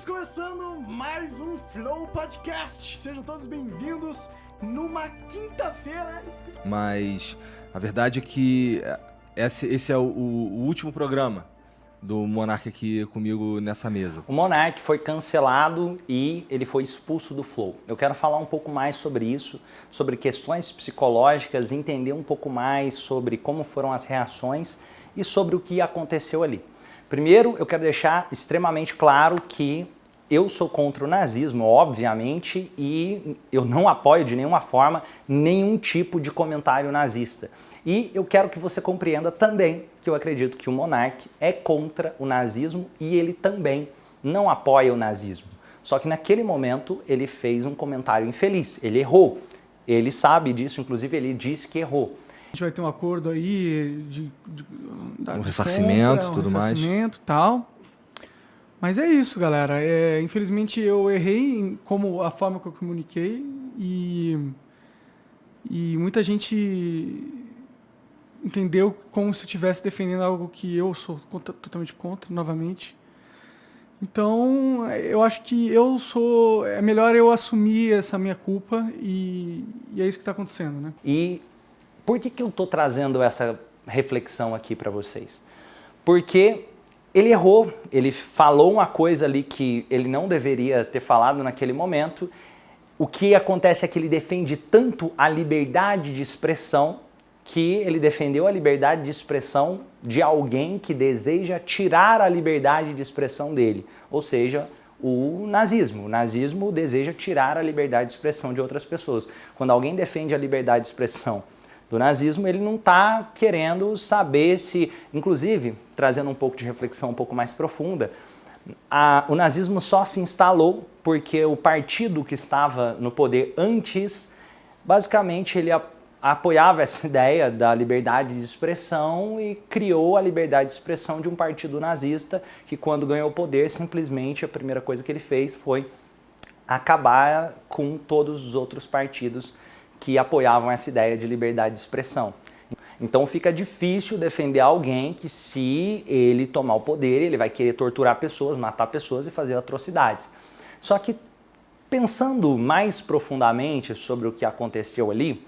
Estamos começando mais um Flow Podcast. Sejam todos bem-vindos numa quinta-feira. Mas a verdade é que esse é o último programa do Monark aqui comigo nessa mesa. O Monark foi cancelado e ele foi expulso do Flow. Eu quero falar um pouco mais sobre isso, sobre questões psicológicas, entender um pouco mais sobre como foram as reações e sobre o que aconteceu ali. Primeiro, eu quero deixar extremamente claro que eu sou contra o nazismo, obviamente, e eu não apoio de nenhuma forma nenhum tipo de comentário nazista. E eu quero que você compreenda também que eu acredito que o Monark é contra o nazismo e ele também não apoia o nazismo. Só que naquele momento ele fez um comentário infeliz, ele errou. Ele sabe disso, inclusive ele disse que errou. A gente vai ter um acordo aí um ressarcimento, tudo mais. Tal. Mas é isso, galera. Infelizmente eu errei como a forma que eu comuniquei e muita gente entendeu como se eu estivesse defendendo algo que eu sou totalmente contra, novamente. Então, eu acho que é melhor eu assumir essa minha culpa e é isso que está acontecendo, né? E por que eu estou trazendo essa reflexão aqui para vocês? Porque ele errou, ele falou uma coisa ali que ele não deveria ter falado naquele momento. O que acontece é que ele defende tanto a liberdade de expressão que ele defendeu a liberdade de expressão de alguém que deseja tirar a liberdade de expressão dele, ou seja, o nazismo. O nazismo deseja tirar a liberdade de expressão de outras pessoas. Quando alguém defende a liberdade de expressão do nazismo, ele não está querendo saber se, inclusive, trazendo um pouco de reflexão um pouco mais profunda, o nazismo só se instalou porque o partido que estava no poder antes, basicamente, ele apoiava essa ideia da liberdade de expressão e criou a liberdade de expressão de um partido nazista que, quando ganhou o poder, simplesmente a primeira coisa que ele fez foi acabar com todos os outros partidos que apoiavam essa ideia de liberdade de expressão. Então fica difícil defender alguém que, se ele tomar o poder, ele vai querer torturar pessoas, matar pessoas e fazer atrocidades. Só que, pensando mais profundamente sobre o que aconteceu ali,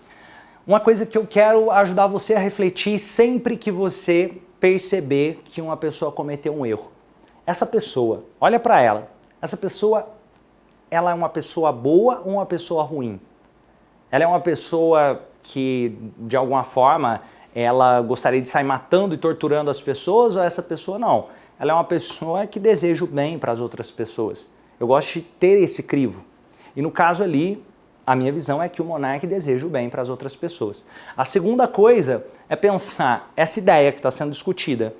uma coisa que eu quero ajudar você a refletir sempre que você perceber que uma pessoa cometeu um erro. Essa pessoa, olha para ela, essa pessoa, ela é uma pessoa boa ou uma pessoa ruim? Ela é uma pessoa que, de alguma forma, ela gostaria de sair matando e torturando as pessoas, ou essa pessoa não? Ela é uma pessoa que deseja o bem para as outras pessoas. Eu gosto de ter esse crivo. E no caso ali, a minha visão é que o Monark deseja o bem para as outras pessoas. A segunda coisa é pensar essa ideia que está sendo discutida.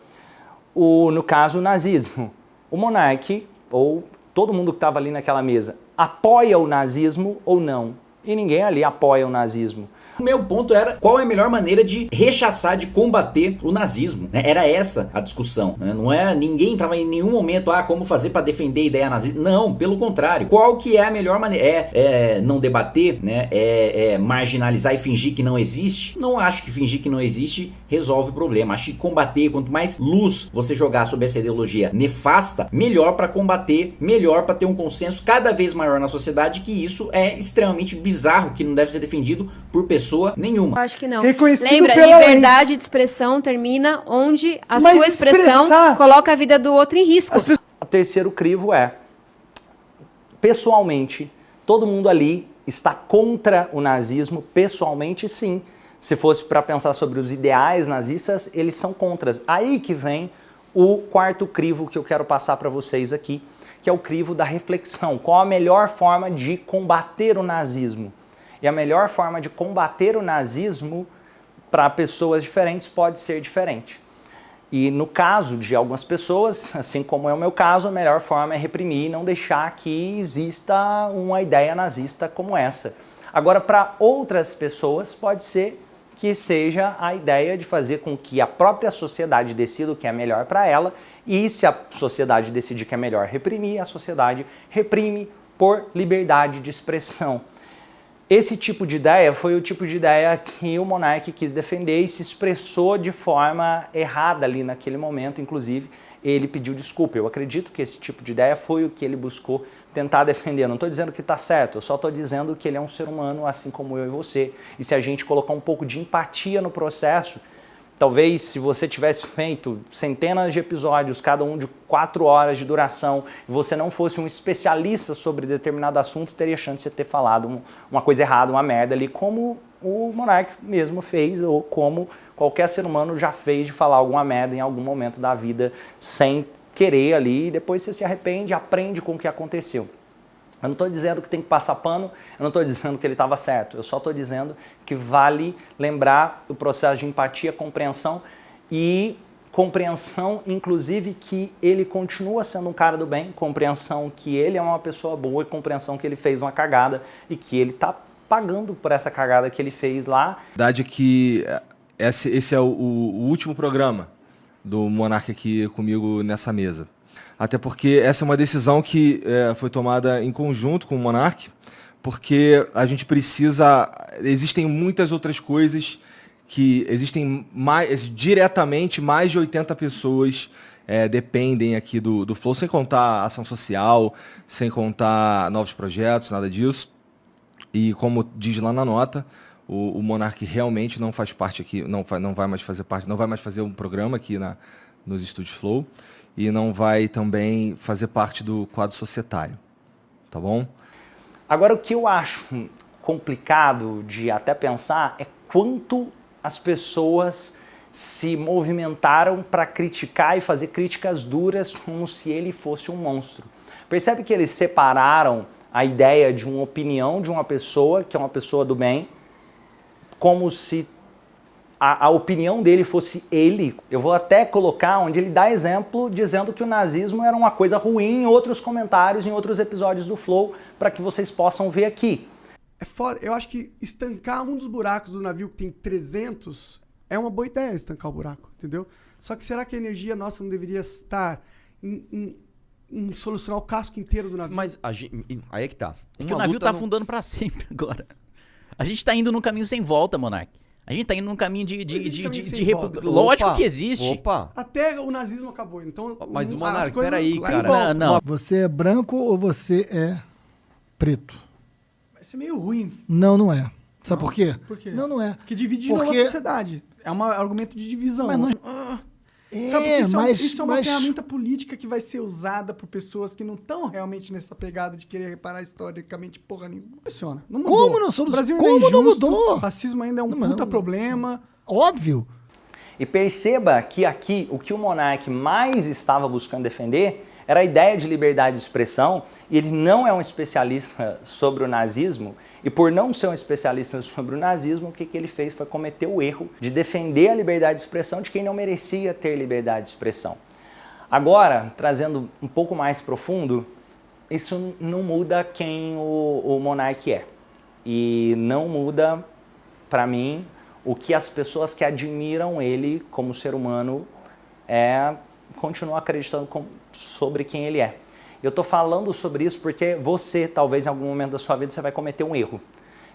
No caso, o nazismo. O Monark, ou todo mundo que estava ali naquela mesa, apoia o nazismo ou não? E ninguém ali apoia o nazismo. O meu ponto era qual é a melhor maneira de rechaçar, de combater o nazismo, né? Era essa a discussão, né? Não era, ninguém estava em nenhum momento, como fazer para defender a ideia nazista. Não, pelo contrário. Qual que é a melhor maneira? Não debater, né? Marginalizar e fingir que não existe? Não acho que fingir que não existe resolve o problema. Acho que combater, quanto mais luz você jogar sobre essa ideologia nefasta, melhor para combater, melhor para ter um consenso cada vez maior na sociedade que isso é extremamente bizarro, que não deve ser defendido por pessoa nenhuma. Eu acho que não. Reconhecido Lembra, pela liberdade de expressão termina onde a sua expressão coloca a vida do outro em risco. O terceiro crivo é, pessoalmente, todo mundo ali está contra o nazismo, pessoalmente sim. Se fosse para pensar sobre os ideais nazistas, eles são contras. Aí que vem o quarto crivo que eu quero passar para vocês aqui, que é o crivo da reflexão. Qual a melhor forma de combater o nazismo? E a melhor forma de combater o nazismo para pessoas diferentes pode ser diferente. E no caso de algumas pessoas, assim como é o meu caso, a melhor forma é reprimir e não deixar que exista uma ideia nazista como essa. Agora, para outras pessoas, pode ser que seja a ideia de fazer com que a própria sociedade decida o que é melhor para ela, e se a sociedade decidir que é melhor reprimir, a sociedade reprime por liberdade de expressão. Esse tipo de ideia foi o tipo de ideia que o Monark quis defender e se expressou de forma errada ali naquele momento, inclusive. ele pediu desculpa. Eu acredito que esse tipo de ideia foi o que ele buscou tentar defender. Eu não estou dizendo que está certo, eu só estou dizendo que ele é um ser humano assim como eu e você. E se a gente colocar um pouco de empatia no processo, talvez se você tivesse feito centenas de episódios, cada um de 4 horas de duração, e você não fosse um especialista sobre determinado assunto, teria chance de você ter falado uma coisa errada, uma merda ali, como o Monark mesmo fez, ou como qualquer ser humano já fez de falar alguma merda em algum momento da vida, sem querer ali, e depois você se arrepende, aprende com o que aconteceu. Eu não estou dizendo que tem que passar pano, eu não estou dizendo que ele estava certo, eu só estou dizendo que vale lembrar o processo de empatia, compreensão, inclusive, que ele continua sendo um cara do bem, compreensão que ele é uma pessoa boa e compreensão que ele fez uma cagada e que ele está pagando por essa cagada que ele fez lá. A verdade é que esse é o último programa do Monark aqui comigo nessa mesa. Até porque essa é uma decisão que foi tomada em conjunto com o Monark, porque a gente precisa... Existem muitas outras coisas que existem diretamente mais de 80 pessoas dependem aqui do Flow, sem contar ação social, sem contar novos projetos, nada disso. E como diz lá na nota, o Monark realmente não faz parte aqui, não vai mais fazer um programa aqui nos estúdios Flow. E não vai também fazer parte do quadro societário, tá bom? Agora, o que eu acho complicado de até pensar é quanto as pessoas se movimentaram para criticar e fazer críticas duras como se ele fosse um monstro. Percebe que eles separaram a ideia de uma opinião de uma pessoa, que é uma pessoa do bem, como se a opinião dele fosse ele. Eu vou até colocar onde ele dá exemplo dizendo que o nazismo era uma coisa ruim em outros comentários, em outros episódios do Flow, para que vocês possam ver aqui. É foda. Eu acho que estancar um dos buracos do navio que tem 300 é uma boa ideia, estancar o buraco, entendeu? Só que será que a energia nossa não deveria estar em solucionar o casco inteiro do navio? Mas aí é que tá. É que o navio tá afundando pra sempre agora. A gente tá indo num caminho sem volta, Monark. A gente tá indo num caminho de Lógico que existe. Opa! Até o nazismo acabou, então... Mas, Monark, peraí, cara. Não, não. Você é branco ou você é preto? Vai ser meio ruim. Não, não é. Sabe por quê? Por quê? Não, não é. Porque divide de novo a sociedade. É um argumento de divisão. Mas não... Sabe porque isso é uma ferramenta política que vai ser usada por pessoas que não estão realmente nessa pegada de querer reparar historicamente porra nenhuma. Não funciona. Não mudou. Como não solucionou? O Brasil ainda Como é injusto, não mudou? O racismo ainda é um puta problema. Óbvio. E perceba que aqui o que o Monark mais estava buscando defender era a ideia de liberdade de expressão, e ele não é um especialista sobre o nazismo, e por não ser um especialista sobre o nazismo, o que ele fez foi cometer o erro de defender a liberdade de expressão de quem não merecia ter liberdade de expressão. Agora, trazendo um pouco mais profundo, isso não muda quem o Monark é. E não muda, para mim, o que as pessoas que admiram ele como ser humano continuam acreditando sobre quem ele é. Eu estou falando sobre isso porque você, talvez em algum momento da sua vida, você vai cometer um erro.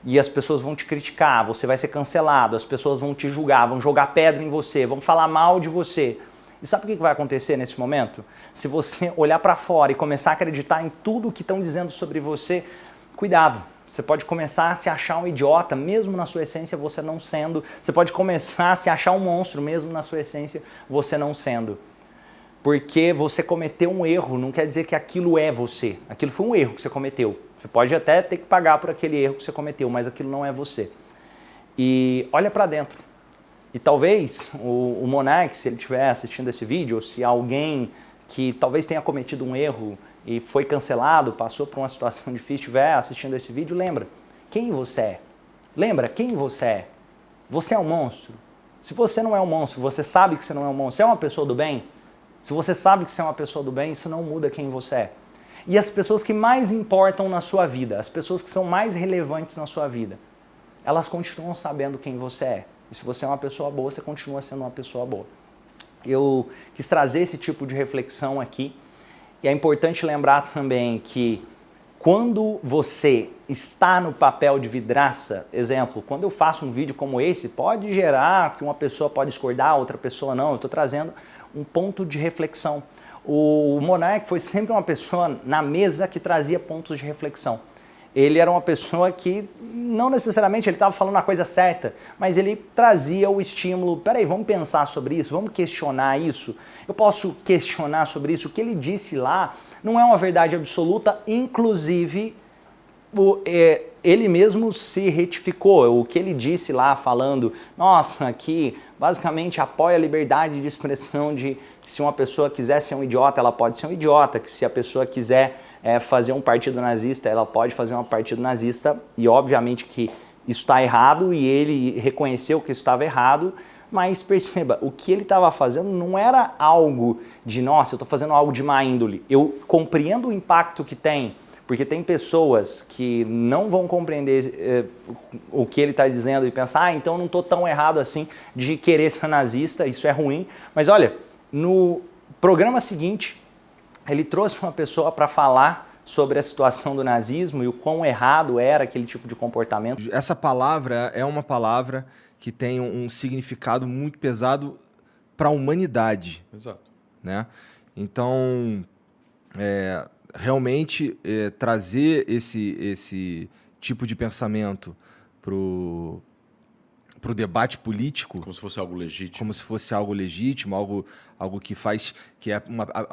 E as pessoas vão te criticar, você vai ser cancelado, as pessoas vão te julgar, vão jogar pedra em você, vão falar mal de você. E sabe o que vai acontecer nesse momento? Se você olhar para fora e começar a acreditar em tudo que estão dizendo sobre você, cuidado. Você pode começar a se achar um idiota, mesmo na sua essência você não sendo. Você pode começar a se achar um monstro, mesmo na sua essência você não sendo. Porque você cometeu um erro, não quer dizer que aquilo é você. Aquilo foi um erro que você cometeu. Você pode até ter que pagar por aquele erro que você cometeu, mas aquilo não é você. E olha para dentro. E talvez o Monark, se ele estiver assistindo esse vídeo, ou se alguém que talvez tenha cometido um erro e foi cancelado, passou por uma situação difícil, estiver assistindo esse vídeo, lembra quem você é. Lembra quem você é. Você é um monstro. Se você não é um monstro, você sabe que você não é um monstro, você é uma pessoa do bem. Se você sabe que você é uma pessoa do bem, isso não muda quem você é. E as pessoas que mais importam na sua vida, as pessoas que são mais relevantes na sua vida, elas continuam sabendo quem você é. E se você é uma pessoa boa, você continua sendo uma pessoa boa. Eu quis trazer esse tipo de reflexão aqui. E é importante lembrar também que quando você está no papel de vidraça, exemplo, quando eu faço um vídeo como esse, pode gerar que uma pessoa pode discordar, outra pessoa não. Eu estou trazendo um ponto de reflexão. O Monark foi sempre uma pessoa na mesa que trazia pontos de reflexão. Ele era uma pessoa que, não necessariamente ele estava falando a coisa certa, mas ele trazia o estímulo, peraí, vamos pensar sobre isso, vamos questionar isso. Eu posso questionar sobre isso. O que ele disse lá não é uma verdade absoluta, inclusive ele mesmo se retificou. O que ele disse lá falando, nossa, que basicamente apoia a liberdade de expressão de que se uma pessoa quiser ser um idiota, ela pode ser um idiota, que se a pessoa quiser fazer um partido nazista, ela pode fazer um partido nazista, e obviamente que isso está errado, e ele reconheceu que isso estava errado, mas perceba, o que ele estava fazendo não era algo de, nossa, eu estou fazendo algo de má índole. Eu compreendo o impacto que tem, porque tem pessoas que não vão compreender o que ele está dizendo e pensar, então não estou tão errado assim de querer ser nazista, isso é ruim. Mas olha, no programa seguinte, ele trouxe uma pessoa para falar sobre a situação do nazismo e o quão errado era aquele tipo de comportamento. Essa palavra é uma palavra que tem um significado muito pesado para a humanidade. Exato. Né? Então, realmente, trazer esse tipo de pensamento para o debate político... Como se fosse algo legítimo. Como se fosse algo legítimo, algo que é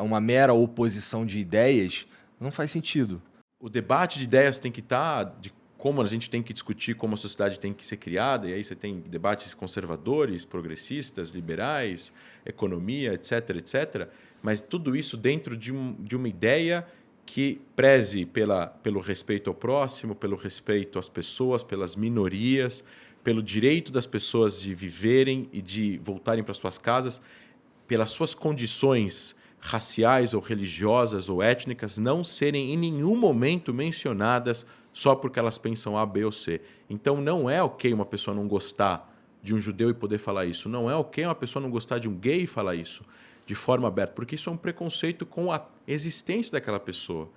uma mera oposição de ideias, não faz sentido. O debate de ideias tem que estar de como a gente tem que discutir como a sociedade tem que ser criada, e aí você tem debates conservadores, progressistas, liberais, economia, etc., etc., mas tudo isso dentro de uma ideia que preze pelo respeito ao próximo, pelo respeito às pessoas, pelas minorias, pelo direito das pessoas de viverem e de voltarem para suas casas, pelas suas condições raciais ou religiosas ou étnicas não serem em nenhum momento mencionadas só porque elas pensam A, B ou C. Então não é ok uma pessoa não gostar de um judeu e poder falar isso. Não é ok uma pessoa não gostar de um gay e falar isso de forma aberta, porque isso é um preconceito com a existência daquela pessoa.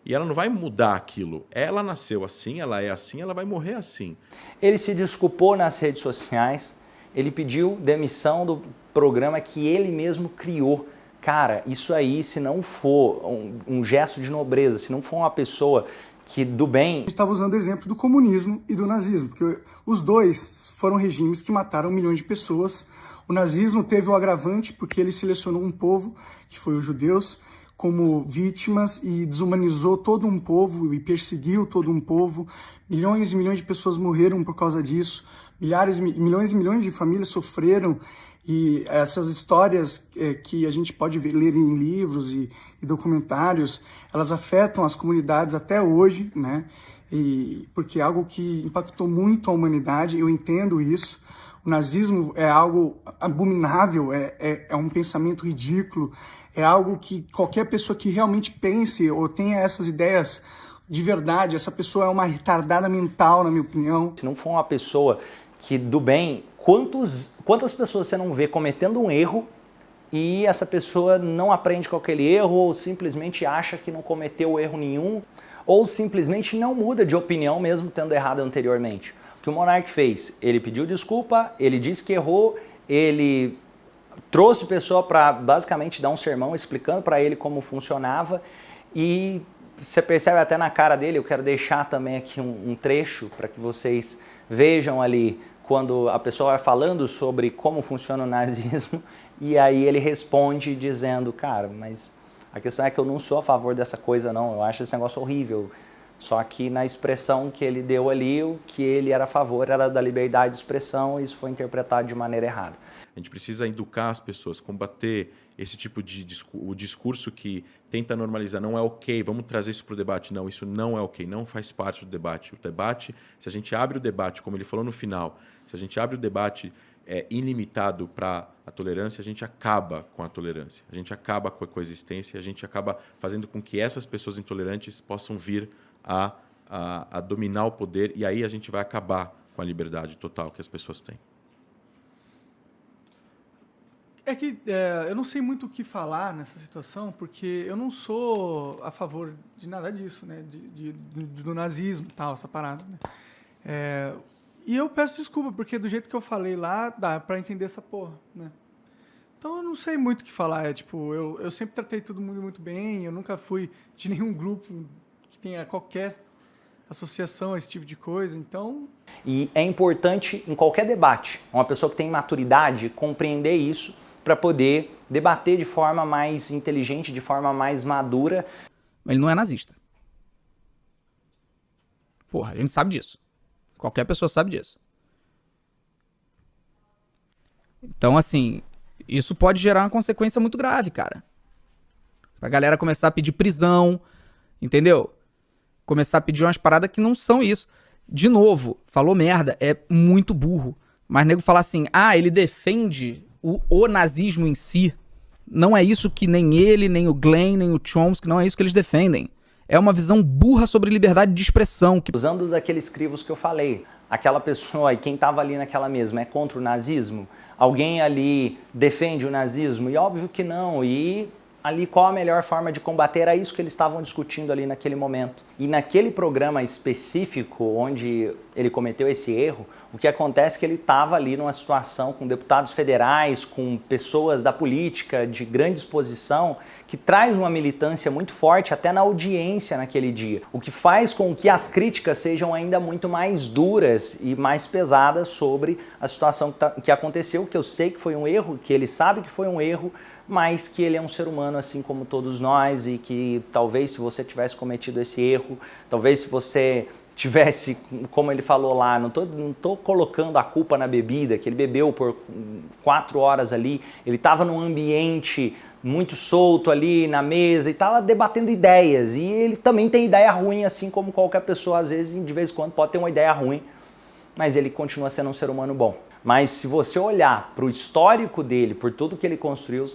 E ela não vai mudar aquilo. Ela nasceu assim, ela é assim, ela vai morrer assim. Ele se desculpou nas redes sociais, ele pediu demissão do programa que ele mesmo criou. Cara, isso aí, se não for um gesto de nobreza, se não for uma pessoa que do bem... A gente estava usando o exemplo do comunismo e do nazismo, porque os dois foram regimes que mataram milhões de pessoas. O nazismo teve o agravante porque ele selecionou um povo, que foi os judeus, como vítimas e desumanizou todo um povo e perseguiu todo um povo. Milhões e milhões de pessoas morreram por causa disso. Milhões e milhões de famílias sofreram. E essas histórias que a gente pode ler em livros e documentários, elas afetam as comunidades até hoje, né? Porque é algo que impactou muito a humanidade, eu entendo isso. O nazismo é algo abominável, é um pensamento ridículo, é algo que qualquer pessoa que realmente pense ou tenha essas ideias de verdade, essa pessoa é uma retardada mental, na minha opinião. Se não for uma pessoa que do bem... Quantas pessoas você não vê cometendo um erro e essa pessoa não aprende com aquele erro ou simplesmente acha que não cometeu erro nenhum ou simplesmente não muda de opinião mesmo tendo errado anteriormente? O que o Monark fez? Ele pediu desculpa, ele disse que errou, ele trouxe pessoa para basicamente dar um sermão explicando para ele como funcionava e você percebe até na cara dele, eu quero deixar também aqui um trecho para que vocês vejam ali quando a pessoa vai falando sobre como funciona o nazismo, e aí ele responde dizendo, cara, mas a questão é que eu não sou a favor dessa coisa não, eu acho esse negócio horrível. Só que na expressão que ele deu ali, o que ele era a favor era da liberdade de expressão, e isso foi interpretado de maneira errada. A gente precisa educar as pessoas, combater esse tipo de o discurso que tenta normalizar. Não é ok, vamos trazer isso para o debate. Não, isso não é ok, não faz parte do debate. O debate, se a gente abre o debate, como ele falou no final, se a gente abre o debate ilimitado para a tolerância, a gente acaba com a tolerância, a gente acaba com a coexistência, a gente acaba fazendo com que essas pessoas intolerantes possam vir a dominar o poder, e aí a gente vai acabar com a liberdade total que as pessoas têm. É que eu não sei muito o que falar nessa situação, porque eu não sou a favor de nada disso, né? Do nazismo e tal, essa parada. Né? E eu peço desculpa, porque do jeito que eu falei lá, dá pra entender essa porra, né? Então eu não sei muito o que falar. Tipo, eu sempre tratei todo mundo muito bem, eu nunca fui de nenhum grupo que tenha qualquer associação a esse tipo de coisa, então... E é importante, em qualquer debate, uma pessoa que tem maturidade compreender isso para poder debater de forma mais inteligente, de forma mais madura. Ele não é nazista. Porra, a gente sabe disso. Qualquer pessoa sabe disso. Então, assim, isso pode gerar uma consequência muito grave, cara. Pra galera começar a pedir prisão, entendeu? Começar a pedir umas paradas que não são isso. De novo, falou merda, é muito burro. Mas nego falar assim, ele defende o nazismo em si. Não é isso que nem ele, nem o Glenn, nem o Chomsky, não é isso que eles defendem. É uma visão burra sobre liberdade de expressão. Usando daqueles crivos que eu falei, aquela pessoa, e quem estava ali naquela mesma, é contra o nazismo? Alguém ali defende o nazismo? E óbvio que não. E ali qual a melhor forma de combater? Era isso que eles estavam discutindo ali naquele momento. E naquele programa específico onde ele cometeu esse erro, o que acontece é que ele estava ali numa situação com deputados federais, com pessoas da política de grande exposição, que traz uma militância muito forte até na audiência naquele dia. O que faz com que as críticas sejam ainda muito mais duras e mais pesadas sobre a situação que aconteceu, que eu sei que foi um erro, que ele sabe que foi um erro, mas que ele é um ser humano assim como todos nós e que talvez se você tivesse cometido esse erro, talvez se você tivesse, como ele falou lá, não tô colocando a culpa na bebida, que ele bebeu por 4 horas ali, ele estava num ambiente muito solto ali na mesa e estava debatendo ideias, e ele também tem ideia ruim, assim como qualquer pessoa, às vezes, de vez em quando pode ter uma ideia ruim, mas ele continua sendo um ser humano bom. Mas se você olhar para o histórico dele, por tudo que ele construiu,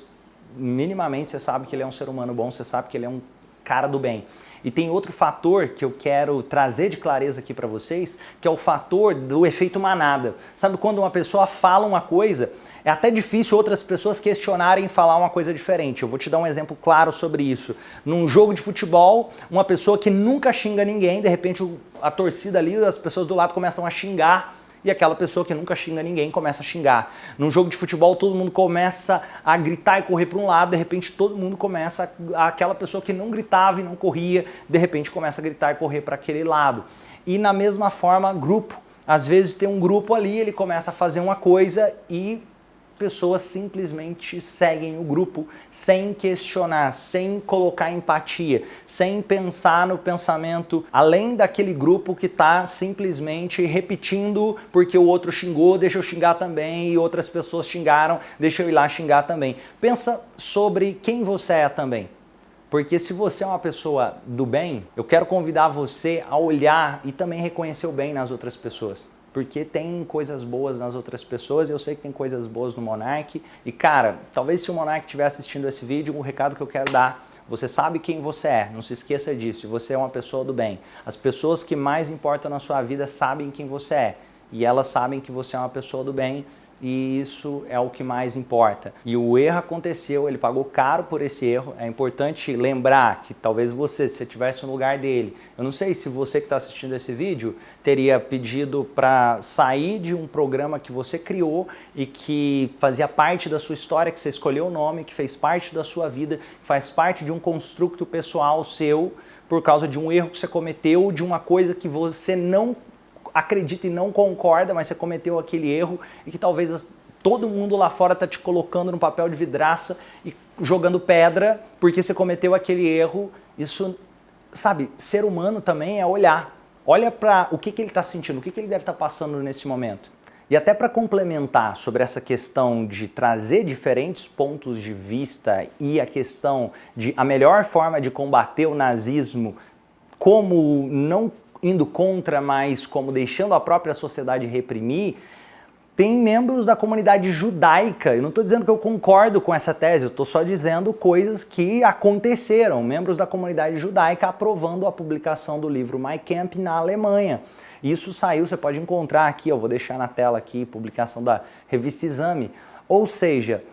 minimamente você sabe que ele é um ser humano bom, você sabe que ele é um cara do bem. E tem outro fator que eu quero trazer de clareza aqui para vocês, que é o fator do efeito manada. Sabe quando uma pessoa fala uma coisa, é até difícil outras pessoas questionarem e falar uma coisa diferente. Eu vou te dar um exemplo claro sobre isso. Num jogo de futebol, uma pessoa que nunca xinga ninguém, de repente a torcida ali, as pessoas do lado começam a xingar, e aquela pessoa que nunca xinga ninguém começa a xingar. Num jogo de futebol, todo mundo começa a gritar e correr para um lado, de repente todo mundo começa, aquela pessoa que não gritava e não corria, de repente começa a gritar e correr para aquele lado. E na mesma forma, grupo. Às vezes tem um grupo ali, ele começa a fazer uma coisa e pessoas simplesmente seguem o grupo sem questionar, sem colocar empatia, sem pensar no pensamento além daquele grupo que está simplesmente repetindo porque o outro xingou, deixa eu xingar também, e outras pessoas xingaram, deixa eu ir lá xingar também. Pensa sobre quem você é também. Porque se você é uma pessoa do bem, eu quero convidar você a olhar e também reconhecer o bem nas outras pessoas. Porque tem coisas boas nas outras pessoas, eu sei que tem coisas boas no Monark. E cara, talvez se o Monark estiver assistindo esse vídeo, o recado que eu quero dar, você sabe quem você é, não se esqueça disso, você é uma pessoa do bem. As pessoas que mais importam na sua vida sabem quem você é. E elas sabem que você é uma pessoa do bem. E isso é o que mais importa. E o erro aconteceu, ele pagou caro por esse erro. É importante lembrar que talvez você, se você estivesse no lugar dele, eu não sei se você que está assistindo esse vídeo teria pedido para sair de um programa que você criou e que fazia parte da sua história, que você escolheu o nome, que fez parte da sua vida, que faz parte de um construto pessoal seu por causa de um erro que você cometeu, de uma coisa que você não acredita e não concorda, mas você cometeu aquele erro e que talvez todo mundo lá fora está te colocando no papel de vidraça e jogando pedra porque você cometeu aquele erro. Isso, sabe, ser humano também é olhar. Olha para o que ele está sentindo, o que ele deve estar passando nesse momento. E até para complementar sobre essa questão de trazer diferentes pontos de vista e a questão de a melhor forma de combater o nazismo, como não indo contra, mas como deixando a própria sociedade reprimir, tem membros da comunidade judaica, eu não estou dizendo que eu concordo com essa tese, eu estou só dizendo coisas que aconteceram, membros da comunidade judaica aprovando a publicação do livro Mein Kampf na Alemanha. Isso saiu, você pode encontrar aqui, eu vou deixar na tela aqui, publicação da revista Exame. Ou seja,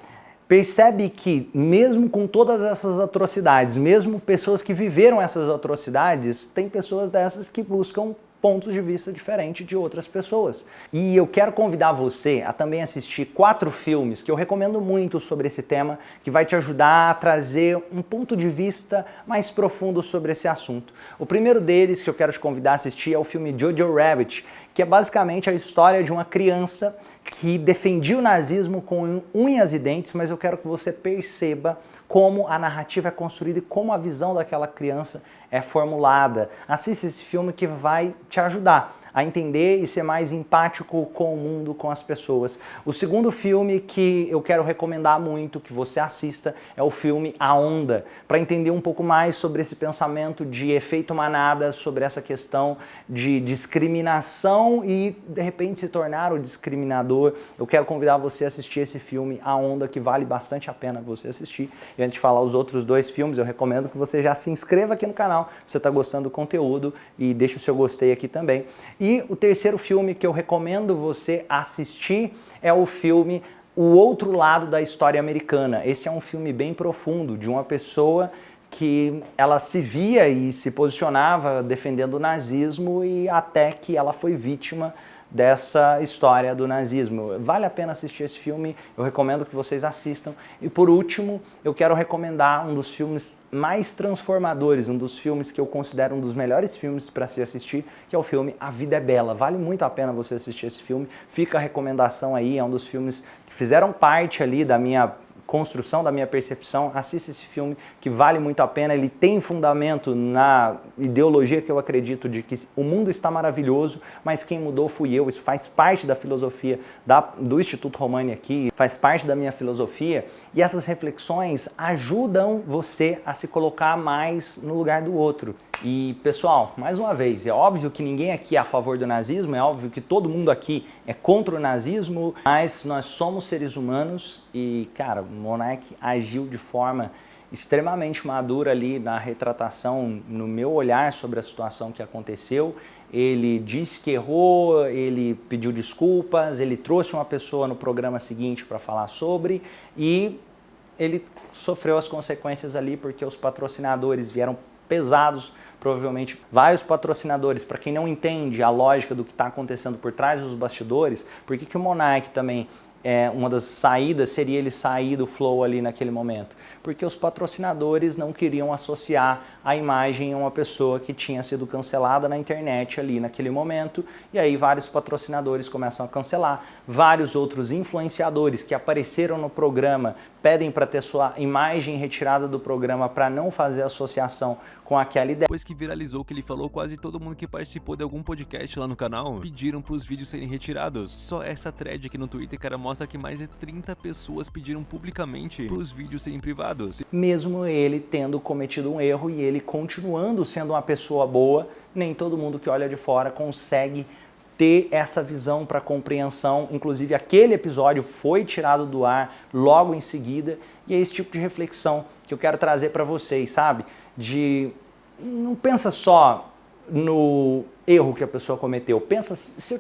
percebe que mesmo com todas essas atrocidades, mesmo pessoas que viveram essas atrocidades, tem pessoas dessas que buscam pontos de vista diferentes de outras pessoas. E eu quero convidar você a também assistir 4 filmes que eu recomendo muito sobre esse tema, que vai te ajudar a trazer um ponto de vista mais profundo sobre esse assunto. O primeiro deles que eu quero te convidar a assistir é o filme Jojo Rabbit, que é basicamente a história de uma criança que defendia o nazismo com unhas e dentes, mas eu quero que você perceba como a narrativa é construída e como a visão daquela criança é formulada. Assista esse filme que vai te ajudar a entender e ser mais empático com o mundo, com as pessoas. O segundo filme que eu quero recomendar muito que você assista é o filme A Onda, para entender um pouco mais sobre esse pensamento de efeito manada, sobre essa questão de discriminação e de repente se tornar o discriminador. Eu quero convidar você a assistir esse filme A Onda, que vale bastante a pena você assistir. E antes de falar os outros 2 filmes, eu recomendo que você já se inscreva aqui no canal, se você está gostando do conteúdo, e deixe o seu gostei aqui também. E o terceiro filme que eu recomendo você assistir é o filme O Outro Lado da História Americana. Esse é um filme bem profundo, de uma pessoa que ela se via e se posicionava defendendo o nazismo e até que ela foi vítima dessa história do nazismo. Vale a pena assistir esse filme, eu recomendo que vocês assistam. E por último, eu quero recomendar um dos filmes mais transformadores, um dos filmes que eu considero um dos melhores filmes para se assistir, que é o filme A Vida é Bela. Vale muito a pena você assistir esse filme, fica a recomendação aí, é um dos filmes que fizeram parte ali da minha construção, da minha percepção. Assista esse filme que vale muito a pena, ele tem fundamento na ideologia que eu acredito de que o mundo está maravilhoso, mas quem mudou fui eu. Isso faz parte da filosofia do Instituto Romani aqui, faz parte da minha filosofia, e essas reflexões ajudam você a se colocar mais no lugar do outro. E pessoal, mais uma vez, é óbvio que ninguém aqui é a favor do nazismo, é óbvio que todo mundo aqui é contra o nazismo, mas nós somos seres humanos e, cara, o Monark agiu de forma extremamente madura ali na retratação, no meu olhar sobre a situação que aconteceu. Ele disse que errou, ele pediu desculpas, ele trouxe uma pessoa no programa seguinte para falar sobre, e ele sofreu as consequências ali porque os patrocinadores vieram pesados, provavelmente vários patrocinadores. Para quem não entende a lógica do que está acontecendo por trás dos bastidores, por que o Monark também, uma das saídas seria ele sair do Flow ali naquele momento? Porque os patrocinadores não queriam associar a imagem a uma pessoa que tinha sido cancelada na internet ali naquele momento, e aí vários patrocinadores começam a cancelar, vários outros influenciadores que apareceram no programa pedem para ter sua imagem retirada do programa para não fazer associação com aquela ideia. Depois que viralizou o que ele falou, quase todo mundo que participou de algum podcast lá no canal pediram para os vídeos serem retirados. Só essa thread aqui no Twitter, cara, mostra que mais de 30 pessoas pediram publicamente para os vídeos serem privados. Mesmo ele tendo cometido um erro e ele continuando sendo uma pessoa boa, nem todo mundo que olha de fora consegue ter essa visão para compreensão. Inclusive aquele episódio foi tirado do ar logo em seguida, e é esse tipo de reflexão que eu quero trazer para vocês, sabe? Não pensa só no erro que a pessoa cometeu, pensa se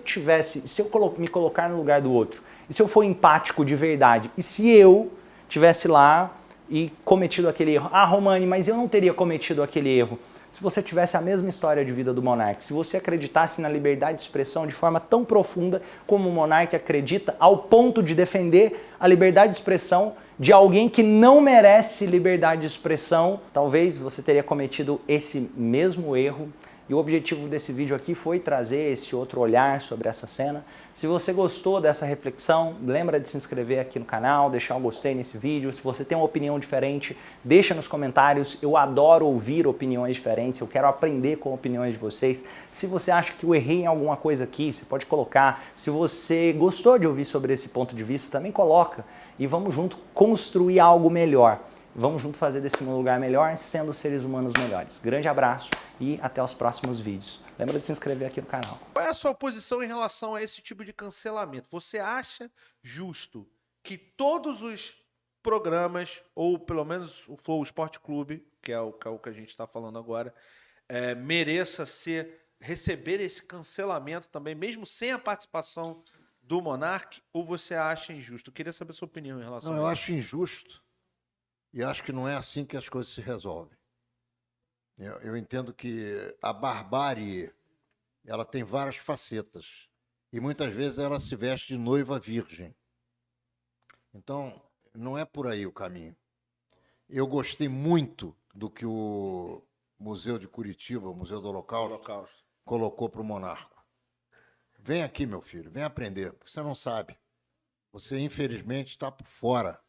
eu me colocar no lugar do outro, e se eu for empático de verdade, e se eu tivesse lá e cometido aquele erro. Ah, Romani, mas eu não teria cometido aquele erro. Se você tivesse a mesma história de vida do Monark, se você acreditasse na liberdade de expressão de forma tão profunda como o Monark acredita, ao ponto de defender a liberdade de expressão de alguém que não merece liberdade de expressão, talvez você teria cometido esse mesmo erro. E o objetivo desse vídeo aqui foi trazer esse outro olhar sobre essa cena. Se você gostou dessa reflexão, lembra de se inscrever aqui no canal, deixar um gostei nesse vídeo. Se você tem uma opinião diferente, deixa nos comentários. Eu adoro ouvir opiniões diferentes, eu quero aprender com opiniões de vocês. Se você acha que eu errei em alguma coisa aqui, você pode colocar. Se você gostou de ouvir sobre esse ponto de vista, também coloca. E vamos junto construir algo melhor. Vamos junto fazer desse mundo um lugar melhor, sendo seres humanos melhores. Grande abraço e até os próximos vídeos. Lembra de se inscrever aqui no canal. Qual é a sua posição em relação a esse tipo de cancelamento? Você acha justo que todos os programas, ou pelo menos o Flow Esporte Clube, que é o que a gente está falando agora, mereça receber esse cancelamento também, mesmo sem a participação do Monark, ou você acha injusto? Eu queria saber a sua opinião em relação a isso. Eu acho injusto. E acho que não é assim que as coisas se resolvem. Eu entendo que a barbárie ela tem várias facetas. E muitas vezes ela se veste de noiva virgem. Então, não é por aí o caminho. Eu gostei muito do que o Museu de Curitiba, o Museu do Holocausto, colocou para o Monarco. Vem aqui, meu filho, vem aprender. Você não sabe. Você, infelizmente, está por fora.